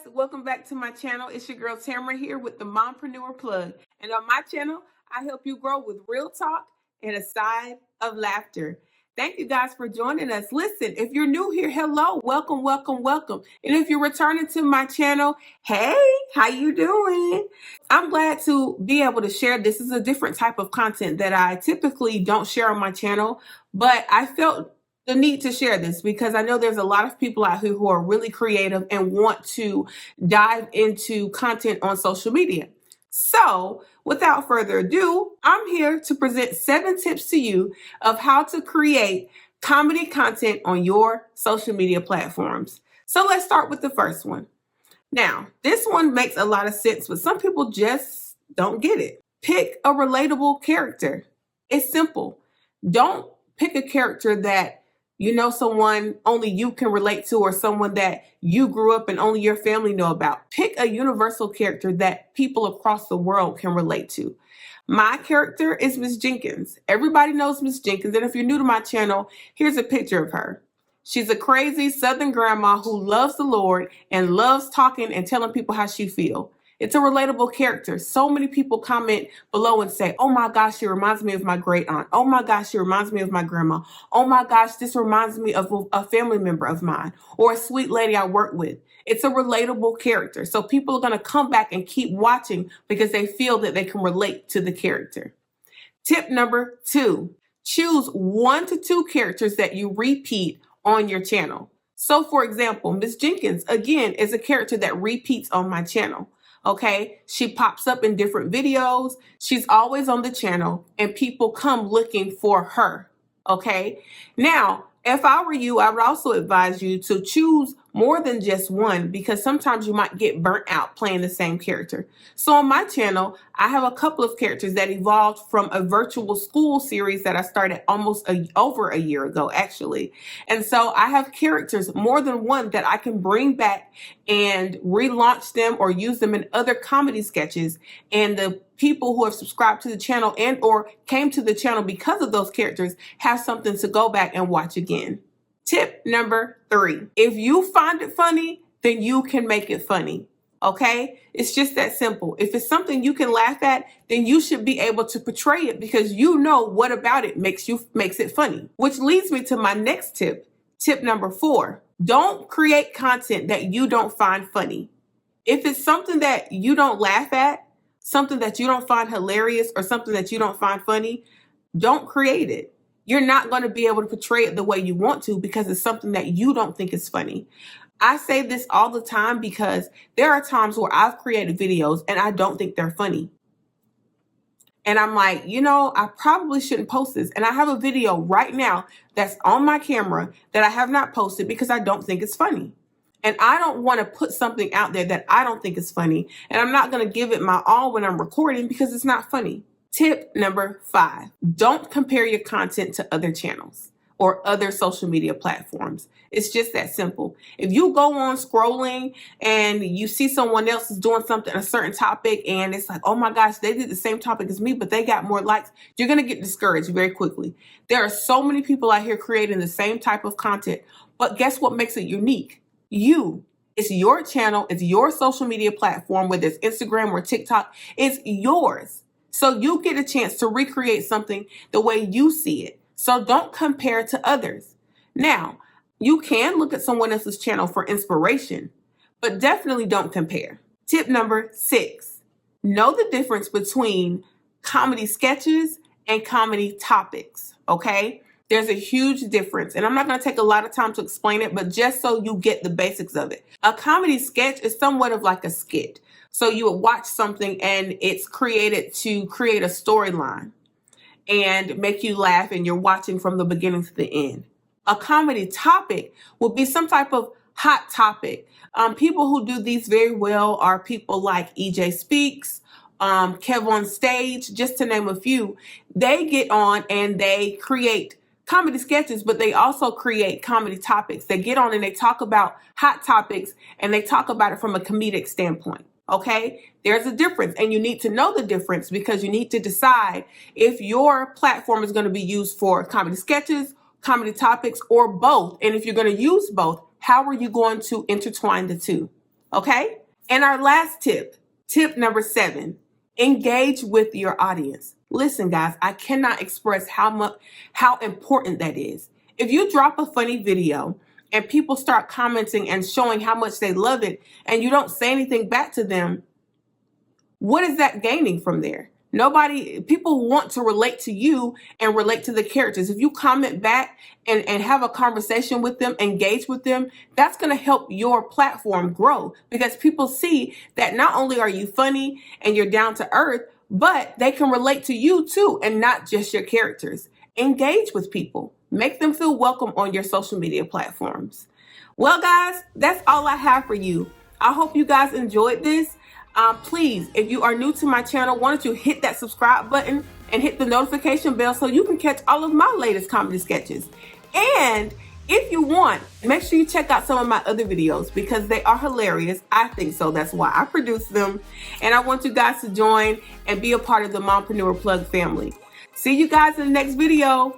welcome back to my channel. It's your girl Tamara here with the Mompreneur Plug. And on my channel, I help you grow with real talk and a side of laughter. Thank you guys for joining us. Listen, if you're new here, hello, welcome, welcome, welcome. And if you're returning to my channel, hey, how you doing? I'm glad to be able to share this. This is a different type of content that I typically don't share on my channel, but I felt the need to share this because I know there's a lot of people out here who are really creative and want to dive into content on social media. So without further ado, I'm here to present 7 tips to you of how to create comedy content on your social media platforms. So let's start with the first one. Now, this one makes a lot of sense, but some people just don't get it. Pick a relatable character. It's simple. Don't pick a character that you know someone only you can relate to or someone that you grew up and only your family know about. Pick a universal character that people across the world can relate to. My character is Miss Jenkins. Everybody knows Miss Jenkins, and if you're new to my channel, here's a picture of her. She's a crazy Southern grandma who loves the Lord and loves talking and telling people how she feels. It's a relatable character. So many people comment below and say, oh my gosh, she reminds me of my great aunt. Oh my gosh, she reminds me of my grandma. Oh my gosh, this reminds me of a family member of mine or a sweet lady I work with. It's a relatable character. So people are going to come back and keep watching because they feel that they can relate to the character. Tip number 2, choose 1 to 2 characters that you repeat on your channel. So for example, Miss Jenkins, again, is a character that repeats on my channel. Okay, she pops up in different videos. She's always on the channel and people come looking for her. Okay, now, if I were you, I would also advise you to choose more than just one because sometimes you might get burnt out playing the same character. So on my channel, I have a couple of characters that evolved from a virtual school series that I started over a year ago, actually. And so I have characters, more than one, that I can bring back and relaunch them or use them in other comedy sketches. And the people who have subscribed to the channel and or came to the channel because of those characters have something to go back and watch again. Tip number 3, if you find it funny, then you can make it funny. Okay, it's just that simple. If it's something you can laugh at, then you should be able to portray it because you know what about it makes it funny. Which leads me to my next tip. Tip number 4, don't create content that you don't find funny. If it's something that you don't laugh at, something that you don't find hilarious or something that you don't find funny, don't create it. You're not going to be able to portray it the way you want to because it's something that you don't think is funny. I say this all the time because there are times where I've created videos and I don't think they're funny. And I'm like, I probably shouldn't post this. And I have a video right now that's on my camera that I have not posted because I don't think it's funny. And I don't want to put something out there that I don't think is funny. And I'm not going to give it my all when I'm recording because it's not funny. Tip number 5, don't compare your content to other channels or other social media platforms. It's just that simple. If you go on scrolling and you see someone else is doing something, a certain topic, and it's like, oh my gosh, they did the same topic as me, but they got more likes, you're going to get discouraged very quickly. There are so many people out here creating the same type of content, but guess what makes it unique? You. It's your channel. It's your social media platform, whether it's Instagram or TikTok. It's yours. So you get a chance to recreate something the way you see it. So don't compare to others. Now, you can look at someone else's channel for inspiration, but definitely don't compare. Tip number 6, know the difference between comedy sketches and comedy topics, okay? There's a huge difference, and I'm not going to take a lot of time to explain it, but just so you get the basics of it. A comedy sketch is somewhat of like a skit. So you would watch something and it's created to create a storyline and make you laugh, and you're watching from the beginning to the end. A comedy topic would be some type of hot topic. People who do these very well are people like EJ Speaks, Kev on Stage, just to name a few. They get on and they create comedy sketches, but they also create comedy topics. They get on and they talk about hot topics and they talk about it from a comedic standpoint. Okay, there's a difference, and you need to know the difference because you need to decide if your platform is going to be used for comedy sketches, comedy topics, or both. And if you're going to use both, how are you going to intertwine the two? Okay? And our last tip number 7, engage with your audience. Listen, guys, I cannot express how important that is. If you drop a funny video and people start commenting and showing how much they love it, and you don't say anything back to them, what is that gaining from there? People want to relate to you and relate to the characters. If you comment back and have a conversation with them, engage with them, that's going to help your platform grow, because people see that not only are you funny and you're down to earth, but they can relate to you too, and not just your characters. Engage with people. Make them feel welcome on your social media platforms. Well, guys, that's all I have for you. I hope you guys enjoyed this. Please, if you are new to my channel, why don't you hit that subscribe button and hit the notification bell so you can catch all of my latest comedy sketches. And if you want, make sure you check out some of my other videos, because they are hilarious. I think so. That's why I produce them. And I want you guys to join and be a part of the Mompreneur Plug family. See you guys in the next video.